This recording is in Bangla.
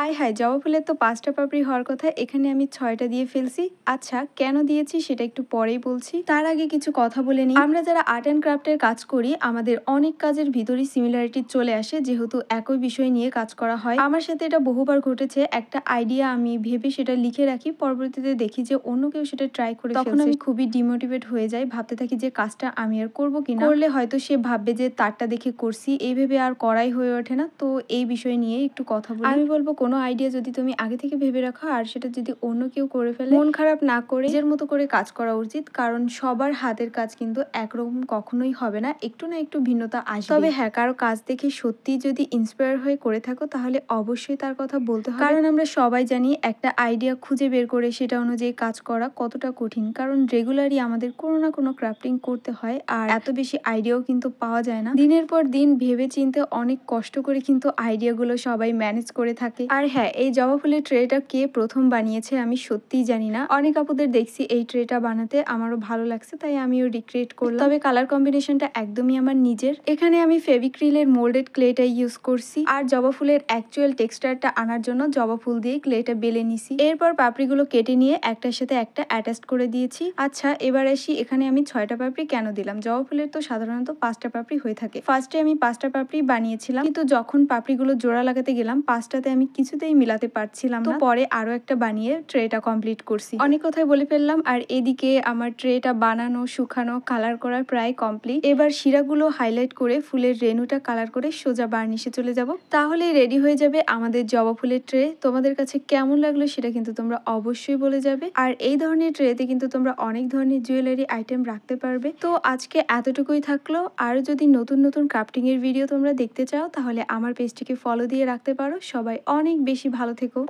আয় হায়, জবা ফুলের তো ৫টা পাপড়ি হওয়ার কথা, এখানে আমি ৬টা দিয়ে ফেলছি। আচ্ছা, কেন দিয়েছি সেটা একটু পরেই বলছি। তার আগে কিছু কথা বলে নিই। আমরা যারা আর্ট অ্যান্ড ক্রাফটের কাজ করি, আমাদের অনেক কাজের ভিতরেই সিমিলারিটি চলে আসে, যেহেতু একই বিষয় নিয়ে কাজ করা হয়। আমার সাথে এটা বহুবার ঘটেছে। একটা আইডিয়া আমি ভেবে সেটা লিখে রাখি, পরবর্তীতে দেখি যে অন্য কেউ সেটা ট্রাই করে ফেলছে। তখন আমি খুবই ডিমোটিভেট হয়ে যাই, ভাবতে থাকি যে কাজটা আমি আর করবো কিনা। করলে হয়তো সে ভাববে যে তারটা দেখে করছি, এই ভেবে আর করাই হয়ে ওঠে না। তো এই বিষয় নিয়ে একটু কথা বলি। আমি বলবো, কোনো আইডিয়া যদি তুমি আগে থেকে ভেবে রাখো আর সেটা যদি অন্য কেউ করে ফেলে, মন খারাপ না করে নিজের মতো করে কাজ করা উচিত। কারণ সবার হাতের কাজ কিন্তু একরকম কখনোই হবে না, একটু না একটু ভিন্নতা আসবে। তবে হ্যাঁ, কারো কাজ দেখে সত্যি যদি ইন্সপায়ার হয়ে করে থাকো, তাহলে অবশ্যই তার কথা বলতে হবে। কারণ আমরা সবাই জানি একটা আইডিয়া খুঁজে বের করে সেটা অনুযায়ী কাজ করা কতটা কঠিন। কারণ রেগুলারই আমাদের কোনো না কোনো ক্রাফটিং করতে হয়, আর এত বেশি আইডিয়াও কিন্তু পাওয়া যায় না। দিনের পর দিন ভেবে চিন্তে অনেক কষ্ট করে কিন্তু আইডিয়াগুলো সবাই ম্যানেজ করে থাকে। আর হ্যাঁ, এই জবা ফুলের ট্রেটা কে প্রথম বানিয়েছে আমি সত্যিই জানি না। অনেক আপুদের দেখছি এই ট্রেটা বানাতে, আমারও ভালো লাগছে, তাই আমিও রিক্রিয়েট করলাম। তবে কালার কম্বিনেশনটা একদমই আমার নিজের। এখানে আমি ফেভিক্রিলের মোল্ডেড ক্লেটা ইউজ করছি, আর জবা ফুলের অ্যাকচুয়াল টেক্সচারটা আনার জন্য জবা ফুল দিয়ে ক্লেটা বেলে নিছি। এরপর পাপড়িগুলো কেটে নিয়ে একটার সাথে একটা অ্যাটাচ করে দিয়েছি। আচ্ছা, এবার আসি এখানে আমি 6টা পাপড়ি কেন দিলাম। জবা ফুলের তো সাধারণত 5টা পাপড়ি হয়ে থাকে। ফার্স্টে আমি 5টা পাপড়ি বানিয়েছিলাম, কিন্তু যখন পাপড়িগুলো জোড়া লাগাতে গেলাম 5টাতে আমি কিছুতেই মিলাতে পারছিলাম না। পরে আরো একটা বানিয়ে ট্রেটা কমপ্লিট করছি। অনেক কথাই বলে ফেললাম। আর এদিকে আমার ট্রেটা বানানো, শুকানো, কালার করা প্রায় কমপ্লিট। এবার শিরাগুলো হাইলাইট করে ফুলের রেনুটা কালার করে সোজা বার্নিশে চলে যাব, তাহলেই রেডি হয়ে যাবে আমাদের জবা ফুলের ট্রে। তোমাদের কাছে কেমন লাগলো সেটা কিন্তু তোমরা অবশ্যই বলে যাবে। আর এই ধরনের ট্রেতে কিন্তু তোমরা অনেক ধরনের জুয়েলারি আইটেম রাখতে পারবে। তো আজকে এতটুকুই থাকলো। আর যদি নতুন নতুন ক্রাফটিং এর ভিডিও তোমরা দেখতে চাও, তাহলে আমার পেজটিকে ফলো দিয়ে রাখতে পারো। সবাই অনেক বেশি ভালো থেকো।